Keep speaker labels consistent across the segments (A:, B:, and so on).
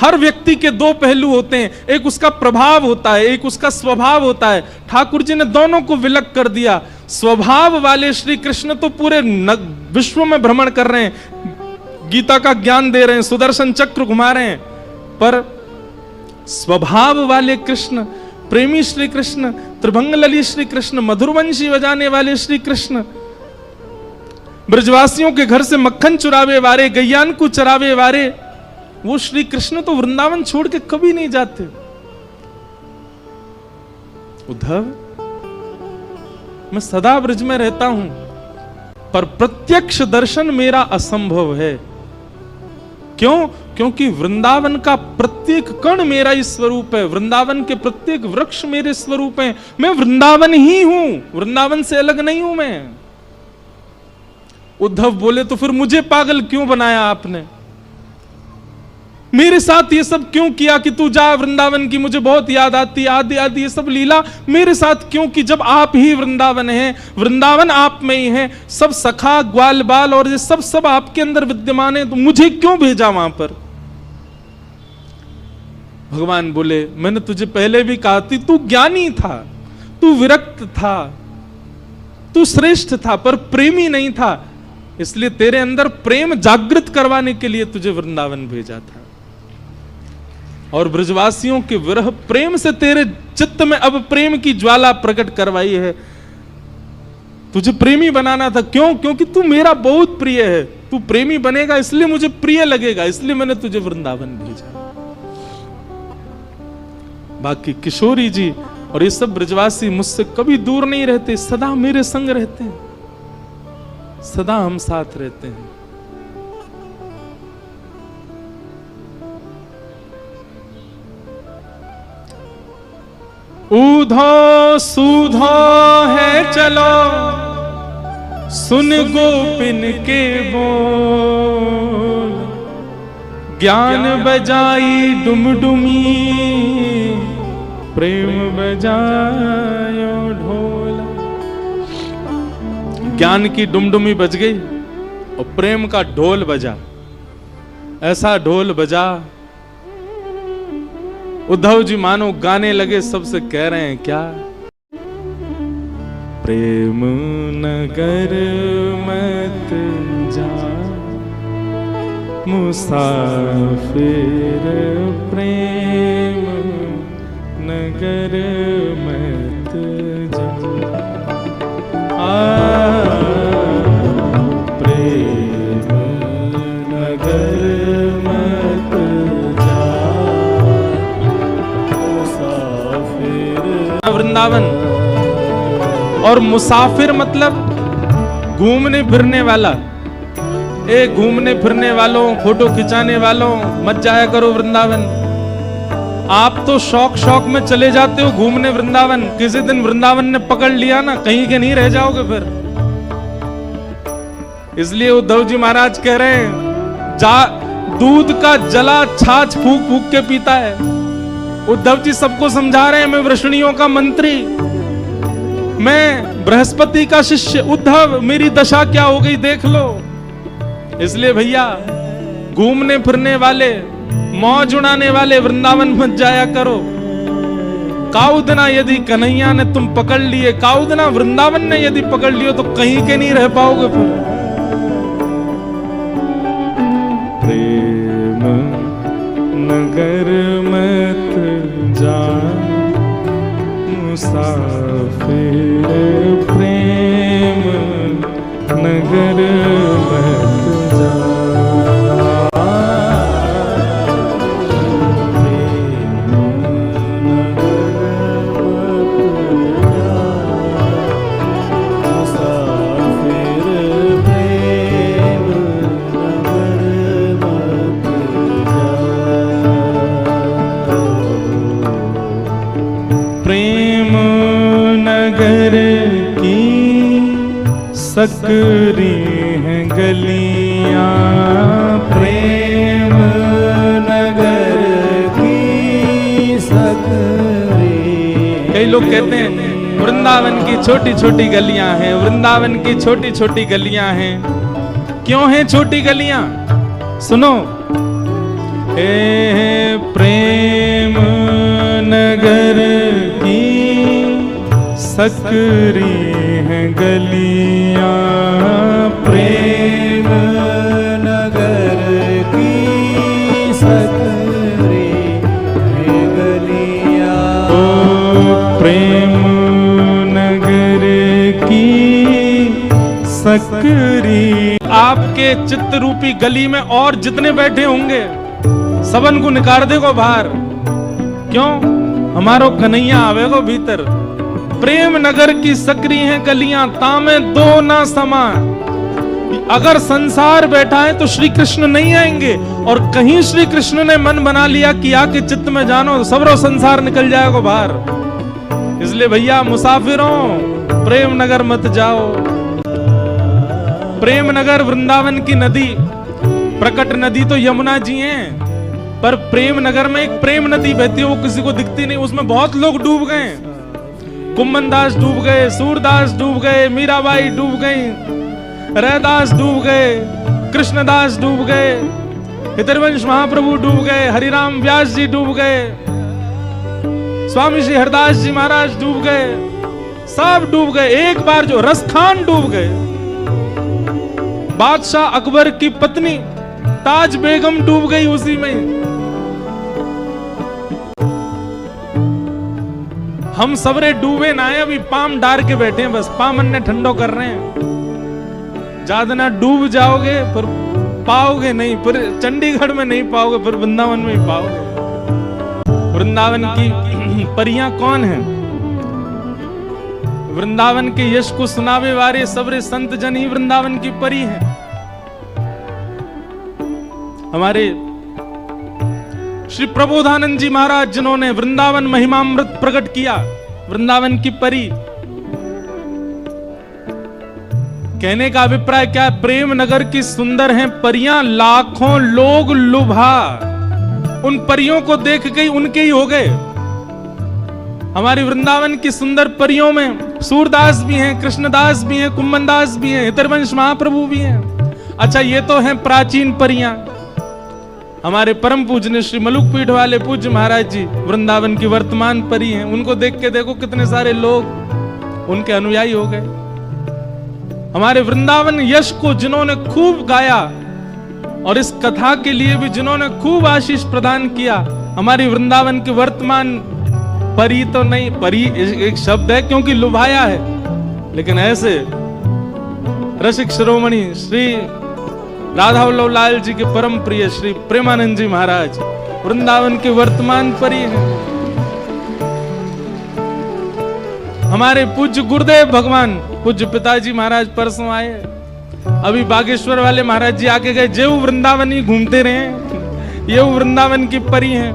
A: हर व्यक्ति के दो पहलू होते हैं, एक उसका प्रभाव होता है, एक उसका स्वभाव होता है। ठाकुर जी ने दोनों को विलग कर दिया। स्वभाव वाले श्री कृष्ण तो पूरे विश्व में भ्रमण कर रहे हैं, गीता का ज्ञान दे रहे हैं, सुदर्शन चक्र घुमा रहे हैं, पर स्वभाव वाले कृष्ण, प्रेमी श्री कृष्ण, त्रिभंग लली श्री कृष्ण, मधुरवंशी बजाने वाले श्री कृष्ण, ब्रजवासियों के घर से मक्खन चुरावे वाले, गैयान को चरावे वाले, वो श्री कृष्ण तो वृंदावन छोड़ के कभी नहीं जाते। उद्धव, मैं सदा ब्रज में रहता हूं, पर प्रत्यक्ष दर्शन मेरा असंभव है। क्यों? क्योंकि वृंदावन का प्रत्येक कण मेरा ही स्वरूप है, वृंदावन के प्रत्येक वृक्ष मेरे स्वरूप हैं। मैं वृंदावन ही हूं, वृंदावन से अलग नहीं हूं मैं। उद्धव बोले, तो फिर मुझे पागल क्यों बनाया आपने? मेरे साथ ये सब क्यों किया कि तू जा वृंदावन की मुझे बहुत याद आती, आदि आदि ये सब लीला मेरे साथ क्यों की, जब आप ही वृंदावन हैं, वृंदावन आप में ही है, सब सखा ग्वाल बाल और ये सब आपके अंदर विद्यमान है, तो मुझे क्यों भेजा वहां पर? भगवान बोले, मैंने तुझे पहले भी कहा थी, तू ज्ञानी था, तू विरक्त था, तू श्रेष्ठ था, पर प्रेमी नहीं था, इसलिए तेरे अंदर प्रेम जागृत करवाने के लिए तुझे वृंदावन भेजा था। और ब्रजवासियों के विरह प्रेम से तेरे चित्त में अब प्रेम की ज्वाला प्रकट करवाई है, तुझे प्रेमी बनाना था। क्यों? क्योंकि तू मेरा बहुत प्रिय है, तू प्रेमी बनेगा इसलिए मुझे प्रिय लगेगा, इसलिए मैंने तुझे वृंदावन भेजा। बाकी किशोरी जी और ये सब ब्रजवासी मुझसे कभी दूर नहीं रहते, सदा मेरे संग रहते हैं, सदा हम साथ रहते हैं। ऊधो सूधो है चलो, सुन गोपिन के बोल, ज्ञान बजाई डुमडुमी, प्रेम बजायो ढोल। ज्ञान की डुमडुमी बज गई और प्रेम का ढोल बजा, ऐसा ढोल बजा उद्धव जी मानो गाने लगे, सबसे कह रहे हैं क्या? प्रेम नगर मत जा मुसाफिर, प्रेम नगर मत जा, प्रेम नगर मत जा मुसाफिर। वृंदावन और मुसाफिर मतलब घूमने फिरने वाला। ए घूमने फिरने वालों, फोटो खिंचाने वालों, मत जाया करो वृंदावन। आप तो शौक शौक में चले जाते हो घूमने वृंदावन, किसी दिन वृंदावन ने पकड़ लिया ना, कहीं के नहीं रह जाओगे फिर। इसलिए उद्धव जी महाराज कह रहे हैं, जा दूध का जला छाछ फूक फूक के पीता है। उद्धव जी सबको समझा रहे हैं, मैं वृषणियों का मंत्री, मैं बृहस्पति का शिष्य, उद्धव मेरी दशा क्या हो गई देख लो। इसलिए भैया घूमने फिरने वाले, मौज उड़ाने वाले वृंदावन मत जाया करो। काउदना यदि कन्हैया ने तुम पकड़ लिए, काउदना वृंदावन ने यदि पकड़ लियो तो कहीं के नहीं रह पाओगे फिर। प्रेम नगर मत जा मुसाफिर, प्रेम नगर मत जा, सकरी हैं गलियां, प्रेम नगर की सकरी। कई लोग कहते हैं वृंदावन की छोटी छोटी गलियां हैं, वृंदावन की छोटी छोटी गलियां हैं। क्यों हैं छोटी गलियां? सुनो, सकरी हैं गलियां,
B: प्रेम नगर की सकरी हैं गलियां।
A: ओ प्रेम नगर की सकरी। आपके चित्त रूपी गली में और जितने बैठे होंगे सबन को निकाल देगो बाहर। क्यों? हमारो कन्हैया आवेगो भीतर। प्रेम नगर की सकरी हैं गलियां, तामे दो ना समा। अगर संसार बैठा है तो श्री कृष्ण नहीं आएंगे, और कहीं श्री कृष्ण ने मन बना लिया कि आके चित्त में जानो, सबरो संसार निकल जाएगा बाहर। इसलिए भैया मुसाफिरों, प्रेम नगर मत जाओ। प्रेम नगर वृंदावन की नदी, प्रकट नदी तो यमुना जी हैं, पर प्रेम नगर में एक प्रेम नदी बहती है, वो किसी को दिखती नहीं। उसमें बहुत लोग डूब गए। कुम्मन दास डूब गए, सूरदास डूब गए, मीराबाई डूब गई, रैदास डूब गए, कृष्णदास डूब गए, हितरवंश महाप्रभु डूब गए, हरिराम व्यास जी डूब गए, स्वामी श्री हरदास जी महाराज डूब गए, सब डूब गए। एक बार जो रसखान डूब गए, बादशाह अकबर की पत्नी ताज बेगम डूब गई उसी में। हम सबरे डूबे ना है, अभी पाम डार के बैठे हैं, बस पामन ने ठंडो कर रहे हैं। ज्यादा ना डूब जाओगे फिर पाओगे नहीं, फिर चंडीगढ़ में नहीं पाओगे, फिर वृंदावन में ही पाओगे। वृंदावन की परियां कौन है? वृंदावन के यश को सुनावे वाले सबरे संत जन ही वृंदावन की परी हैं। हमारे श्री प्रबोधानंद जी महाराज, जिन्होंने वृंदावन महिमामृत प्रकट किया, वृंदावन की परी। कहने का अभिप्राय क्या है? प्रेम नगर की सुंदर हैं परियां, लाखों लोग लुभा उन परियों को देख के उनके ही हो गए। हमारी वृंदावन की सुंदर परियों में सूरदास भी हैं, कृष्णदास भी हैं, कुम्मनदास भी हैं, हितरवंश महाप्रभु भी हैं। अच्छा, ये तो हैं प्राचीन परियां। हमारे परम पूजनीय श्री मलुक पीठ वाले पूज्य महाराज जी वृंदावन की वर्तमान परी हैं। उनको देख के देखो कितने सारे लोग उनके अनुयायी हो गए। हमारे वृंदावन यश को जिन्होंने खूब गाया और इस कथा के लिए भी जिन्होंने खूब आशीष प्रदान किया, हमारी वृंदावन की वर्तमान परी तो नहीं, परी एक शब्द है क्योंकि लुभाया है, लेकिन ऐसे रसिक शिरोमणि श्री राधा वल्लभ लाल जी के परम प्रिय श्री प्रेमानंद जी महाराज वृंदावन के वर्तमान परी हैं। हमारे पूज्य गुरुदेव भगवान पूज्य पिताजी महाराज परसों आए, अभी बागेश्वर वाले महाराज जी आके गए, जेऊ वृंदावन ही घूमते रहे, ये वृंदावन की परी हैं।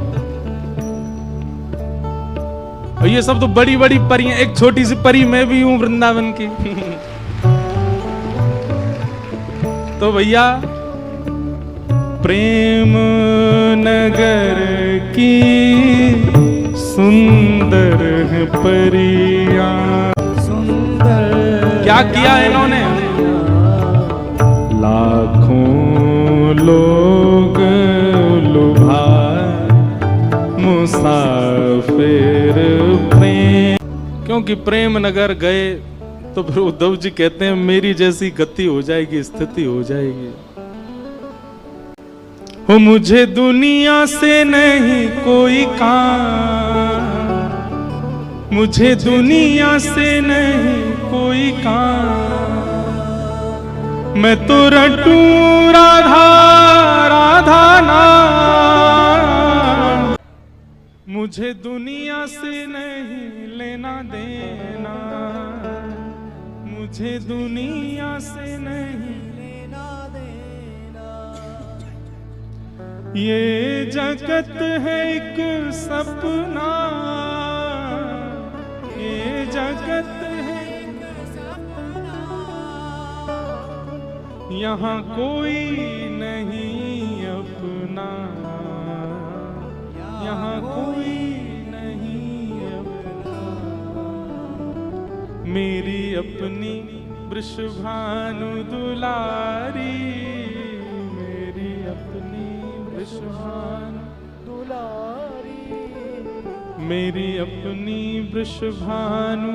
A: और ये सब तो बड़ी बड़ी परी हैं, एक छोटी सी परी मैं भी हूं वृंदावन की। तो भैया, प्रेम नगर की सुंदर है परियां।
B: सुंदर
A: क्या किया इन्होंने? लाखों लोग लुभा मुसाफिर प्रेम। क्योंकि प्रेम नगर गए तो फिर उद्धव जी कहते हैं मेरी जैसी गति हो जाएगी, स्थिति हो जाएगी। हो मुझे दुनिया से नहीं कोई काम, मुझे दुनिया से नहीं कोई काम, मैं तो रटू राधा राधा नाम। मुझे दुनिया से नहीं लेना देना, मुझे दुनिया से नहीं लेना देना। ये जगत है एक सपना, ये जगत है एक सपना, यहाँ कोई नहीं अपना, यहाँ कोई नहीं अपना। मेरी अपनी वृषभानु दुलारी, मेरी अपनी वृषभानु दुलारी, मेरी अपनी वृषभानु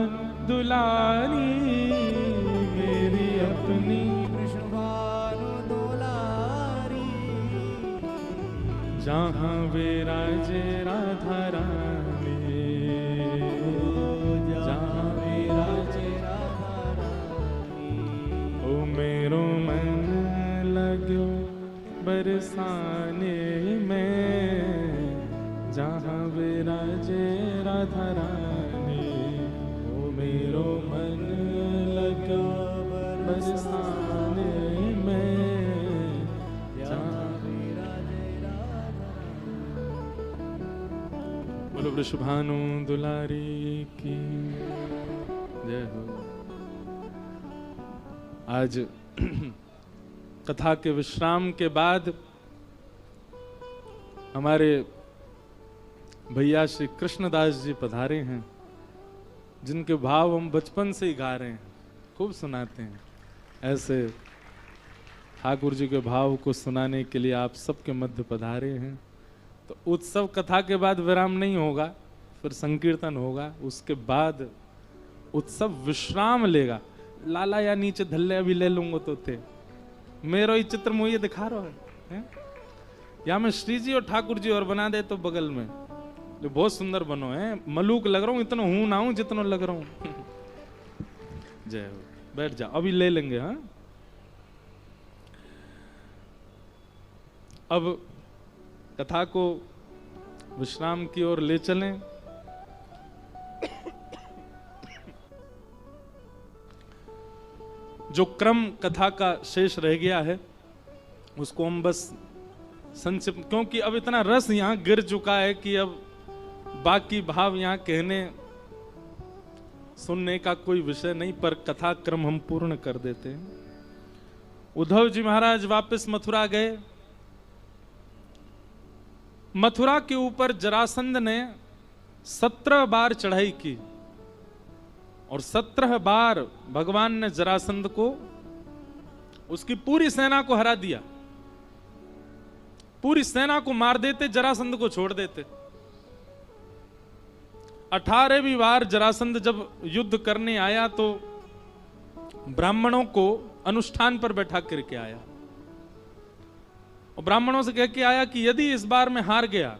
A: दुलारी मेरी अपनी
B: कृष्ण भानु दुलारी
A: जहाँ विराजे राधा रानी
B: जहाँ विराजे राधा रानी
A: ओ मेरो मन लगो बरसाने में जहाँ विराजे राधा रानी ओ मेरो मन लगो बरसाने में जहाँ
B: विराजे राधा
A: बोलो वृषभानु दुलारी की जय हो। आज कथा के विश्राम के बाद हमारे भैया श्री कृष्णदास जी पधारे हैं, जिनके भाव हम बचपन से ही गा रहे हैं, खूब सुनाते हैं। ऐसे ठाकुर जी के भाव को सुनाने के लिए आप सबके मध्य पधारे हैं। तो उत्सव कथा के बाद विराम नहीं होगा, फिर संकीर्तन होगा, उसके बाद उत्सव विश्राम लेगा। लाला या नीचे धल्ले अभी ले लूंगा तो थे मेरो ही चित्र मुझे दिखा रहा है या मैं श्री जी और ठाकुर जी और बना दे तो बगल में जो बहुत सुंदर बनो है। मलूक लग रहा हूं, इतना हूं ना हूं जितना लग रहा हूं। जय हो, बैठ जाओ, अभी ले लेंगे। हाँ, अब कथा को विश्राम की ओर ले चलें। जो क्रम कथा का शेष रह गया है उसको हम बस संक्षिप्त, क्योंकि अब इतना रस यहां गिर चुका है कि अब बाकी भाव यहां कहने सुनने का कोई विषय नहीं, पर कथा क्रम हम पूर्ण कर देते हैं। उद्धव जी महाराज वापस मथुरा गए। मथुरा के ऊपर जरासंध ने 17 बार चढ़ाई की और 17 बार भगवान ने जरासंध को, उसकी पूरी सेना को हरा दिया। पूरी सेना को मार देते, जरासंध को छोड़ देते। 18वीं बार जरासंध जब युद्ध करने आया तो ब्राह्मणों को अनुष्ठान पर बैठा करके आया और ब्राह्मणों से कह के आया कि यदि इस बार मैं हार गया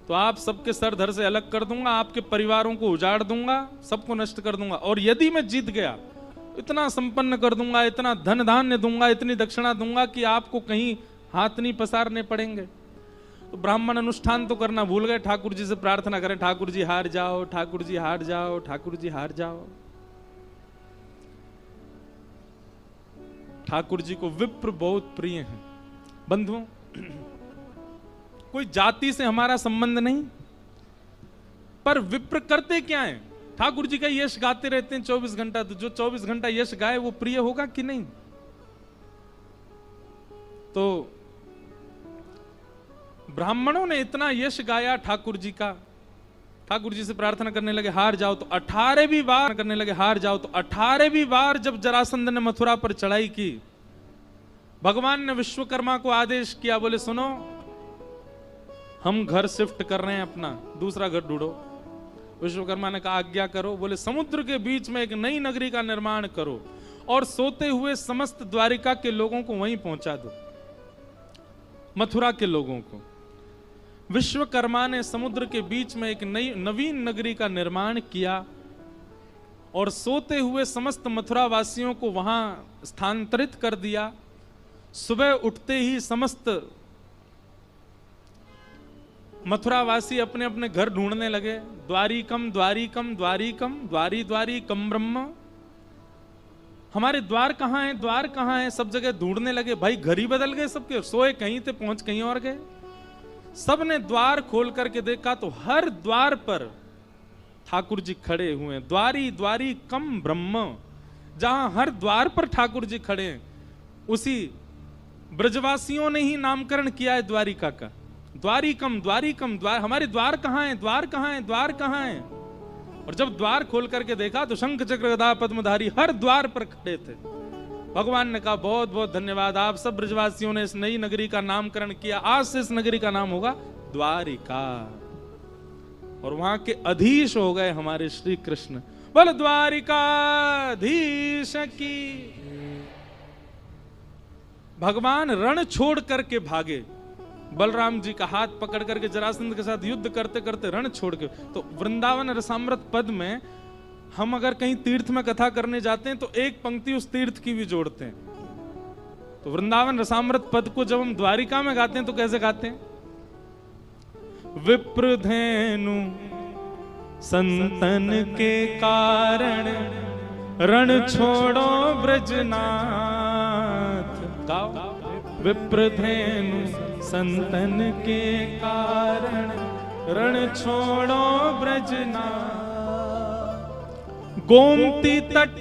A: तो आप सबके सर धड़ से अलग कर दूंगा, आपके परिवारों को उजाड़ दूंगा, सबको नष्ट कर दूंगा। और यदि मैं जीत गया इतना संपन्न कर दूंगा, इतना धन धान्य दूंगा, इतनी दक्षिणा दूंगा कि आपको कहीं हाथ नहीं पसारने पड़ेंगे। तो ब्राह्मण अनुष्ठान तो करना भूल गए, ठाकुर जी से प्रार्थना करें, ठाकुर जी हार जाओ, ठाकुर जी हार जाओ, ठाकुर जी हार जाओ। ठाकुर जी को विप्र बहुत प्रिय हैं। बंधुओं, कोई जाति से हमारा संबंध नहीं, पर विप्र करते क्या है? ठाकुर जी का यश गाते रहते हैं 24 घंटा, तो जो 24 घंटा यश गाए वो प्रिय होगा कि नहीं? तो ब्राह्मणों ने इतना यश गाया ठाकुर जी का, ठाकुर जी से प्रार्थना करने लगे हार जाओ। तो 18वीं बार करने लगे हार जाओ। तो 18वीं बार जब जरासंध ने मथुरा पर चढ़ाई की, भगवान ने विश्वकर्मा को आदेश किया, बोले सुनो, हम घर शिफ्ट कर रहे हैं, अपना दूसरा घर ढूंढो। विश्वकर्मा ने कहा आज्ञा करो। बोले समुद्र के बीच में एक नई नगरी का निर्माण करो और सोते हुए समस्त द्वारिका के लोगों को वहीं पहुंचा दो, मथुरा के लोगों को। विश्वकर्मा ने समुद्र के बीच में एक नई नवीन नगरी का निर्माण किया और सोते हुए समस्त मथुरा वासियों को वहां स्थानांतरित कर दिया। सुबह उठते ही समस्त मथुरावासी अपने अपने घर ढूंढने लगे। द्वारिकम द्वारिकम द्वारिकम द्वारी द्वारी कम ब्रह्म, हमारे द्वार कहाँ हैं, द्वार कहाँ हैं? सब जगह ढूंढने लगे। भाई घर ही बदल गए सबके, सोए कहीं थे पहुंच कहीं और गए। सब ने द्वार खोल करके देखा तो हर द्वार पर ठाकुर जी खड़े हुए हैं। द्वारी द्वारी कम ब्रह्म, जहां हर द्वार पर ठाकुर जी खड़े हैं, उसी ब्रजवासियों ने ही नामकरण किया है द्वारिका का। द्वारिकम द्वार, हमारे द्वार कहाँ हैं, द्वार कहाँ हैं, द्वार कहाँ हैं? और जब द्वार खोल करके देखा तो शंख चक्र गदा पद्मधारी हर द्वार पर खड़े थे। भगवान ने कहा बहुत बहुत धन्यवाद, आप सब ब्रजवासियों ने इस नई नगरी का नामकरण किया। आज से इस नगरी का नाम होगा द्वारिका। और वहां के अधीश हो गए हमारे श्री कृष्ण। बोल द्वारिकाधीश की। भगवान रण छोड़ करके भागे। बलराम जी का हाथ पकड़ करके जरासंध के साथ युद्ध करते करते रण छोड़ के। तो वृंदावन रसामृत पद में हम अगर कहीं तीर्थ में कथा करने जाते हैं तो एक पंक्ति उस तीर्थ की भी जोड़ते हैं। तो वृंदावन रसामृत पद को जब हम द्वारिका में गाते हैं तो कैसे गाते हैं? विप्रधेनु संतन के कारण रण छोड़ो ब्रजनाथ। गाओ। विप्रधेनु संतन के कारण रण छोड़ो ब्रजनाथ। गोमती तट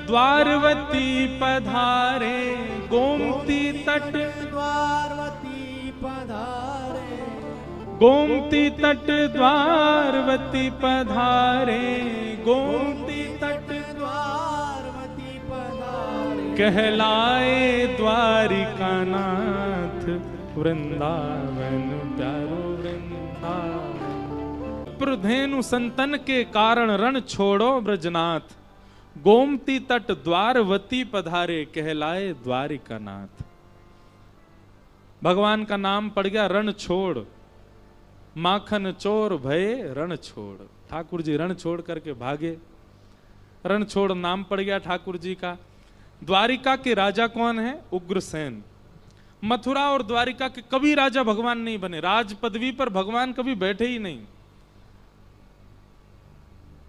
A: द्वारवती पधारे। गोमती तट
B: द्वारवती पधारे।
A: गोमती तट द्वारवती पधारे। गोमती तट
B: द्वारवती पधारे।
A: कहलाए द्वारिकानाथ वृंदावन प्यारो वृंदावन। प्रधेनु संतन के कारण रण छोड़ो ब्रजनाथ। गोमती तट द्वारवती पधारे कहलाए द्वारिकानाथ। भगवान का नाम पड़ गया रण छोड़। माखन चोर भये रण छोड़। ठाकुर जी रण छोड़ करके भागे। रण छोड़ नाम पड़ गया ठाकुर जी का। द्वारिका के राजा कौन है? उग्रसेन। मथुरा और द्वारिका के कभी राजा भगवान नहीं बने। राज पदवी पर भगवान कभी बैठे ही नहीं।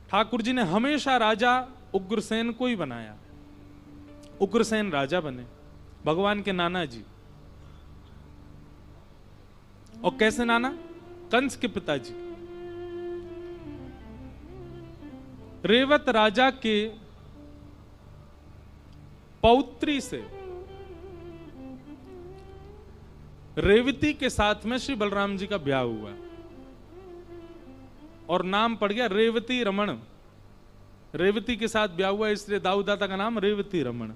A: ठाकुर जी ने हमेशा राजा उग्रसेन को ही बनाया। उग्रसेन राजा बने, भगवान के नाना जी। और कैसे नाना? कंस के पिताजी। रेवत राजा के पौत्री से रेवती के साथ में श्री बलराम जी का ब्याह हुआ और नाम पड़ गया रेवती रमण। रेवती के साथ ब्याह हुआ इसलिए दाऊदाता का नाम रेवती रमण।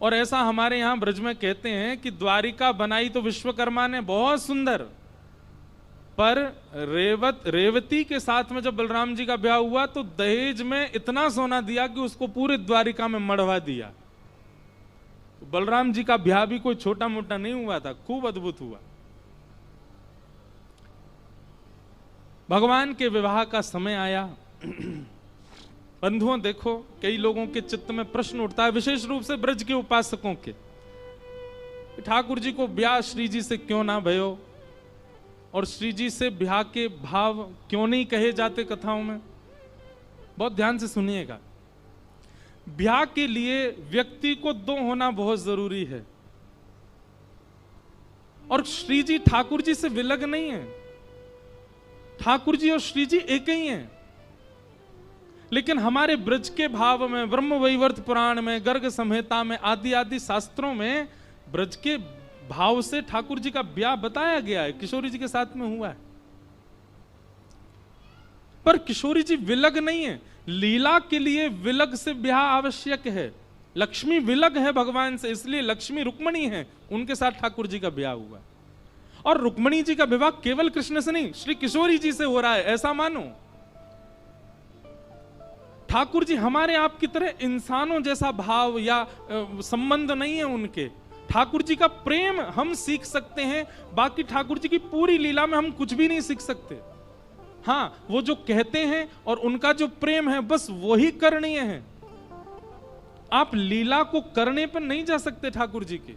A: और ऐसा हमारे यहां ब्रज में कहते हैं कि द्वारिका बनाई तो विश्वकर्मा ने बहुत सुंदर, पर रेवती के साथ में जब बलराम जी का ब्याह हुआ तो दहेज में इतना सोना दिया कि उसको पूरे द्वारिका में मढ़वा दिया। तो बलराम जी का ब्याह भी कोई छोटा मोटा नहीं हुआ था, खूब अद्भुत हुआ। भगवान के विवाह का समय आया। बंधुओं देखो, कई लोगों के चित्त में प्रश्न उठता है, विशेष रूप से ब्रज के उपासकों के, ठाकुर जी को ब्याह श्री जी से क्यों ना भयो, और श्री जी से ब्याह के भाव क्यों नहीं कहे जाते कथाओं में। बहुत ध्यान से सुनिएगा। ब्याह के लिए व्यक्ति को दो होना बहुत जरूरी है। और श्री जी ठाकुर जी से विलग नहीं है। ठाकुर जी और श्री जी एक ही हैं। लेकिन हमारे ब्रज के भाव में, ब्रह्म वैवर्त पुराण में, गर्ग संहिता में, आदि आदि शास्त्रों में ब्रज के भाव से ठाकुर जी का ब्याह बताया गया है। किशोरी जी के साथ में हुआ है, पर किशोरी जी विलग नहीं है। लीला के लिए विलग से ब्याह आवश्यक है। लक्ष्मी विलग है भगवान से, इसलिए लक्ष्मी रुक्मणी है, उनके साथ ठाकुर जी का ब्याह हुआ। और रुक्मणी जी का विवाह केवल कृष्ण से नहीं, श्री किशोरी जी से हो रहा है, ऐसा मानो। ठाकुर जी हमारे आपकी तरह इंसानों जैसा भाव या संबंध नहीं है उनके। ठाकुर जी का प्रेम हम सीख सकते हैं, बाकी ठाकुर जी की पूरी लीला में हम कुछ भी नहीं सीख सकते। हाँ, वो जो कहते हैं और उनका जो प्रेम है बस वही करणीय है। आप लीला को करने पर नहीं जा सकते ठाकुर जी के।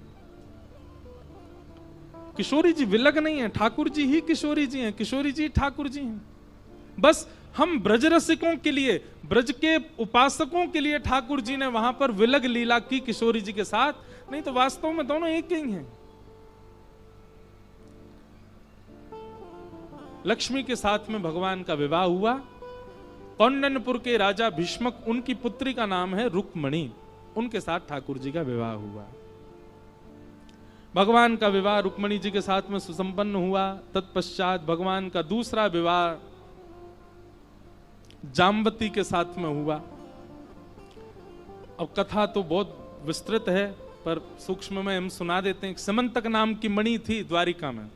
A: किशोरी जी विलग नहीं है, ठाकुर जी ही किशोरी जी हैं, किशोरी जी ठाकुर जी हैं। बस हम ब्रज रसिकों के लिए, ब्रज के उपासकों के लिए ठाकुर जी ने वहां पर विलग लीला की किशोरी जी के साथ, नहीं तो वास्तव में दोनों एक ही हैं। लक्ष्मी के साथ में भगवान का विवाह हुआ। कौंडन्यपुर के राजा भीष्मक, उनकी पुत्री का नाम है रुक्मणी, उनके साथ ठाकुर जी का विवाह हुआ। भगवान का विवाह रुक्मणी जी के साथ में सुसंपन्न हुआ। तत्पश्चात भगवान का दूसरा विवाह जाम्बती के साथ में हुआ। अब कथा तो बहुत विस्तृत है, पर सूक्ष्म में हम सुना देते हैं। समंतक नाम की मणि थी द्वारिका में,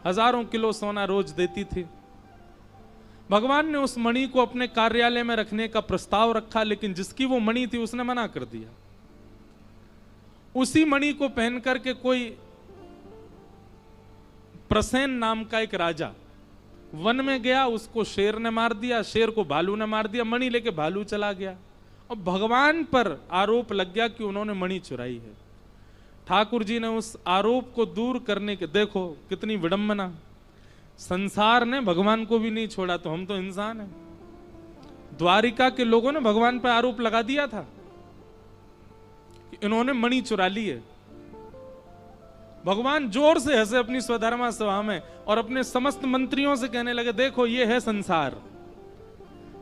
A: हजारों किलो सोना रोज देती थी। भगवान ने उस मणि को अपने कार्यालय में रखने का प्रस्ताव रखा, लेकिन जिसकी वो मणि थी उसने मना कर दिया। उसी मणि को पहन करके कोई प्रसेन नाम का एक राजा वन में गया, उसको शेर ने मार दिया, शेर को भालू ने मार दिया, मणि लेके भालू चला गया और भगवान पर आरोप लग गया कि उन्होंने मणि चुराई है। ठाकुर जी ने उस आरोप को दूर करने के, देखो कितनी विडंबना, संसार ने भगवान को भी नहीं छोड़ा, तो हम तो इंसान हैं। द्वारिका के लोगों ने भगवान पर आरोप लगा दिया था कि इन्होंने मणि चुरा ली है। भगवान जोर से हंसे अपनी स्वधर्मा सभा में और अपने समस्त मंत्रियों से कहने लगे, देखो ये है संसार,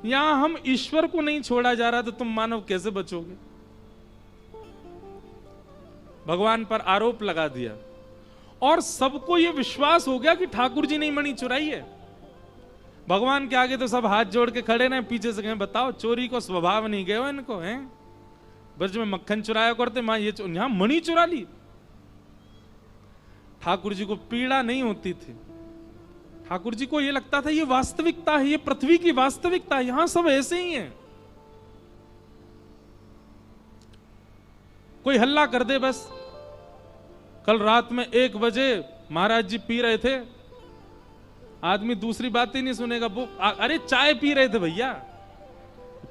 A: यहां हम ईश्वर को नहीं छोड़ा जा रहा, तो तुम मानव कैसे बचोगे। भगवान पर आरोप लगा दिया और सबको यह विश्वास हो गया कि ठाकुर जी ने मणि चुराई है। भगवान के आगे तो सब हाथ जोड़ के खड़े रहे, पीछे से कहें बताओ चोरी को स्वभाव नहीं गए हो इनको, हैं ब्रज में मक्खन चुराया करते, मां ये यहां मणि चुरा ली। ठाकुर जी को पीड़ा नहीं होती थी, ठाकुर जी को यह लगता था ये वास्तविकता है, ये पृथ्वी की वास्तविकता है, यहां सब ऐसे ही हैं। कोई हल्ला कर दे बस। कल रात में 1 बजे महाराज जी पी रहे थे, आदमी दूसरी बात ही नहीं सुनेगा, वो अरे चाय पी रहे थे भैया,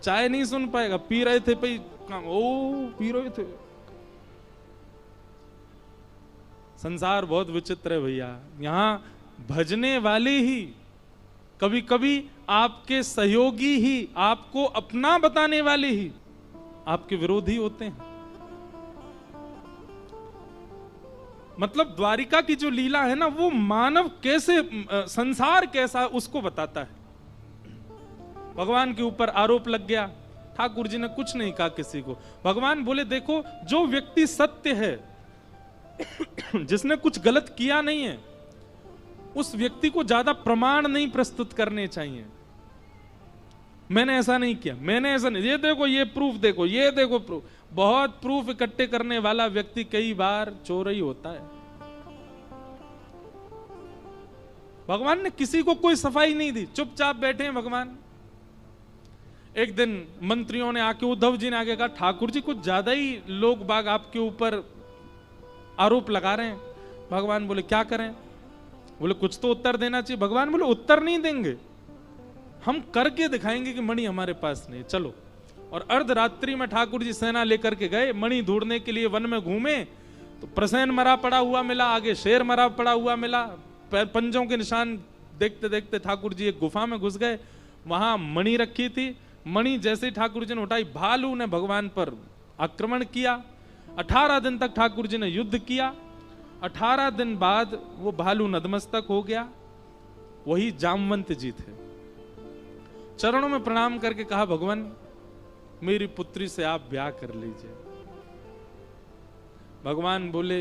A: चाय नहीं सुन पाएगा, पी रहे थे भाई, ओ पी रहे थे। संसार बहुत विचित्र है भैया, यहां भजने वाले ही, कभी कभी आपके सहयोगी ही, आपको अपना बताने वाले ही आपके विरोधी होते हैं। मतलब द्वारिका की जो लीला है ना, वो मानव कैसे, संसार कैसा है उसको बताता है। भगवान के ऊपर आरोप लग गया, ठाकुर जी ने कुछ नहीं कहा किसी को। भगवान बोले देखो जो व्यक्ति सत्य है, जिसने कुछ गलत किया नहीं है, उस व्यक्ति को ज्यादा प्रमाण नहीं प्रस्तुत करने चाहिए। मैंने ऐसा नहीं किया, मैंने ऐसा नहीं, ये देखो ये प्रूफ देखो, ये देखो प्रूफ। बहुत प्रूफ इकट्ठे करने वाला व्यक्ति कई बार चोर ही होता है। भगवान ने किसी को कोई सफाई नहीं दी, चुपचाप बैठे हैं भगवान। एक दिन मंत्रियों ने आके, उद्धव जी ने आके कहा ठाकुर जी कुछ ज्यादा ही लोग बाग आपके ऊपर आरोप लगा रहे हैं। भगवान बोले क्या करें? बोले कुछ तो उत्तर देना चाहिए। भगवान बोले उत्तर नहीं देंगे, हम करके दिखाएंगे कि मणि हमारे पास नहीं, चलो। और अर्धरात्रि में ठाकुर जी सेना लेकर के गए, मणि ढूंढने के लिए वन में घूमे, तो प्रसेन मरा पड़ा हुआ मिला, आगे शेर मरा पड़ा हुआ मिला, पंजों के निशान देखते देखते ठाकुर जी एक गुफा में घुस गए, वहां मणि रखी थी। मणि जैसे ठाकुर जी ने उठाई, भालू ने भगवान पर आक्रमण किया। 18 दिन तक ठाकुर जी ने युद्ध किया। 18 दिन बाद वो भालू नतमस्तक हो गया। वही जामवंत जी थे, चरणों में प्रणाम करके कहा भगवान मेरी पुत्री से आप ब्याह कर लीजिए। भगवान बोले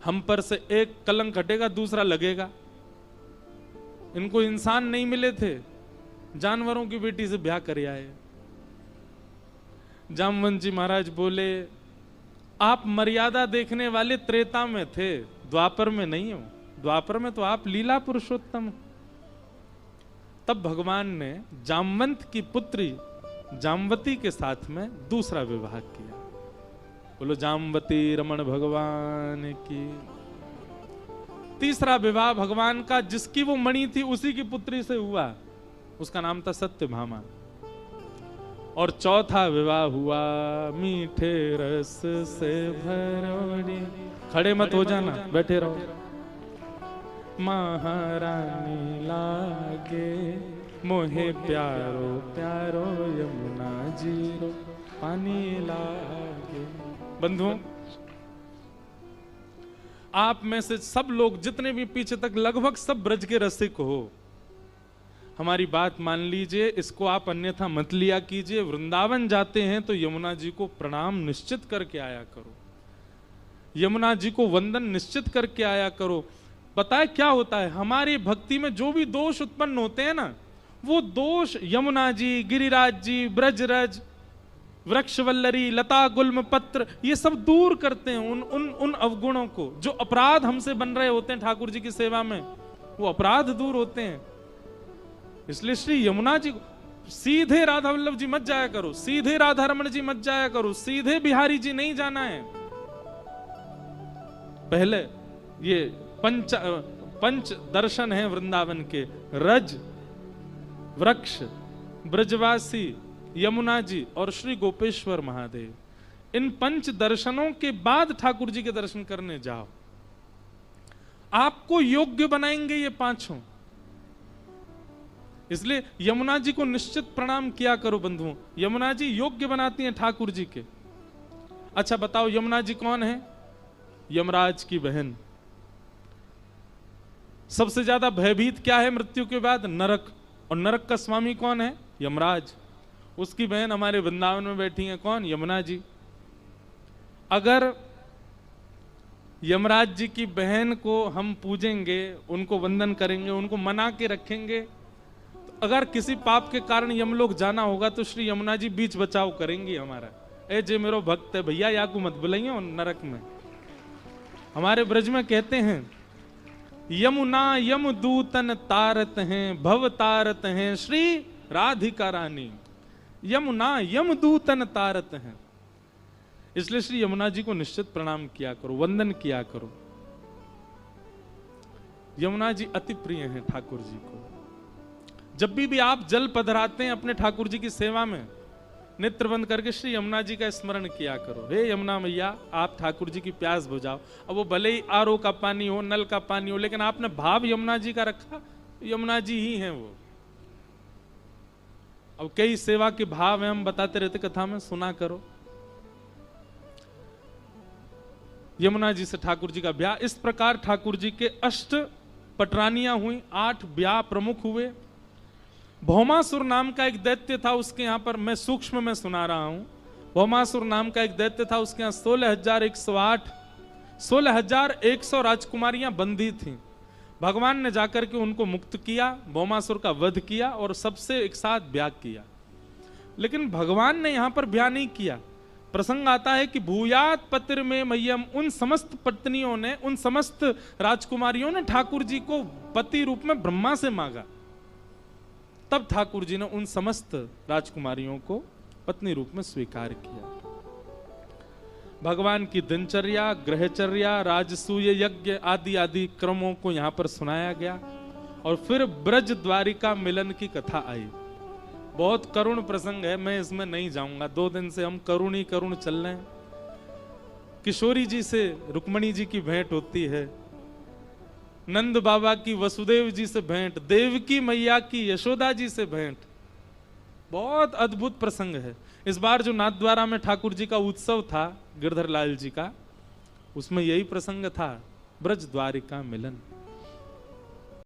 A: हम पर से एक कलंक हटेगा, दूसरा लगेगा। इनको इंसान नहीं मिले थे, जानवरों की बेटी से ब्याह कर आए। जामवंत जी महाराज बोले आप मर्यादा देखने वाले त्रेता में थे, द्वापर में नहीं हो। द्वापर में तो आप लीला पुरुषोत्तम। तब भगवान ने जामवंत की पुत्री जामवती के साथ में दूसरा विवाह किया। बोलो जामवती रमण भगवान की। तीसरा विवाह भगवान का, जिसकी वो मणि थी उसी की पुत्री से हुआ, उसका नाम था सत्यभामा। और चौथा विवाह हुआ मीठे रस से भरोड़ी। खड़े मत हो जाना, बैठे रहो। महारानी लागे मोहे प्यारो प्यारो यमुना जीरो पानी लागे। बंधुओं, आप में से सब लोग जितने भी पीछे तक, लगभग सब ब्रज के रसिक हो। हमारी बात मान लीजिए, इसको आप अन्यथा मत लिया कीजिए। वृंदावन जाते हैं तो यमुना जी को प्रणाम निश्चित करके आया करो, यमुना जी को वंदन निश्चित करके आया करो। बताए क्या होता है, हमारी भक्ति में जो भी दोष उत्पन्न होते हैं ना, वो दोष यमुना जी, गिरिराज जी, ब्रजरज, वृक्षवल्लरी, लता गुल्म पत्र, ये सब दूर करते हैं उन अवगुणों को। जो अपराध हमसे बन रहे होते हैं ठाकुर जी की सेवा में, वो अपराध दूर होते हैं। इसलिए श्री यमुना जी सीधे राधा वल्लभ जी मत जाया करो, सीधे राधा रमण जी मत जाया करो, सीधे बिहारी जी नहीं जाना है। पहले ये पंच दर्शन है वृंदावन के, रज, वृक्ष, ब्रजवासी, यमुना जी और श्री गोपेश्वर महादेव। इन पंच दर्शनों के बाद ठाकुर जी के दर्शन करने जाओ। आपको योग्य बनाएंगे ये पांचों। इसलिए यमुना जी को निश्चित प्रणाम किया करो बंधुओं। यमुना जी योग्य बनाती हैं ठाकुर जी के। अच्छा बताओ, यमुना जी कौन है? यमराज की बहन। सबसे ज्यादा भयभीत क्या है मृत्यु के बाद? नरक। और नरक का स्वामी कौन है? यमराज। उसकी बहन हमारे वृंदावन में बैठी है, कौन? यमुना जी। अगर यमराज जी की बहन को हम पूजेंगे, उनको वंदन करेंगे, उनको मना के रखेंगे, तो अगर किसी पाप के कारण यमलोक जाना होगा तो श्री यमुना जी बीच बचाव करेंगी हमारा। ए जे मेरो भक्त है भैया, या को मत बुलाइए नरक में। हमारे ब्रज में कहते हैं, यमुना यमदूतन तारत हैं, भव तारत हैं श्री राधिका रानी। यमुना यमदूतन तारत हैं। इसलिए श्री यमुना जी को निश्चित प्रणाम किया करो, वंदन किया करो। यमुना जी अति प्रिय हैं ठाकुर जी को। जब भी आप जल पधराते हैं अपने ठाकुर जी की सेवा में, नेत्र बंद करके श्री यमुना जी का स्मरण किया करो। हे यमुना मैया, आप ठाकुर जी की प्यास बुझाओ। अब वो भले ही आरओ का पानी हो, नल का पानी हो, लेकिन आपने भाव यमुना जी का रखा, यमुना जी ही हैं वो। अब कई सेवा के भाव हैं, हम बताते रहते कथा में, सुना करो। यमुना जी से ठाकुर जी का ब्याह। इस प्रकार ठाकुर जी के 8 पटरानियां हुई, 8 ब्याह प्रमुख हुए। भौमासुर नाम का एक दैत्य था, उसके यहां पर मैं सूक्ष्म में सुना रहा हूं। भौमासुर नाम का एक दैत्य था, उसके यहां 16,100 राजकुमारियां बंदी थीं। भगवान ने जाकर के उनको मुक्त किया, भौमासुर का वध किया और सबसे एक साथ ब्याह किया। लेकिन भगवान ने यहां पर ब्याह नहीं किया। प्रसंग आता है कि भूयात पतिर में मय्यम, उन समस्त पत्नियों ने, उन समस्त राजकुमारियों ने ठाकुर जी को पति रूप में ब्रह्मा से मांगा। तब ठाकुर जी ने उन समस्त राजकुमारियों को पत्नी रूप में स्वीकार किया। भगवान की दिनचर्या, ग्रहचर्या, राजसूय यज्ञ आदि आदि क्रमों को यहां पर सुनाया गया। और फिर ब्रज द्वारिका मिलन की कथा आई। बहुत करुण प्रसंग है, मैं इसमें नहीं जाऊंगा। 2 दिन से हम करुण ही करुण चल रहे हैं। किशोरी जी से रुक्मणी जी की भेंट होती है, नंद बाबा की वसुदेव जी से भेंट, देवकी मैया की यशोदा जी से भेंट। बहुत अद्भुत प्रसंग है। इस बार जो नाथद्वारा में ठाकुर जी का उत्सव था गिरधर लाल जी का, उसमें यही प्रसंग था, ब्रज द्वारिका मिलन।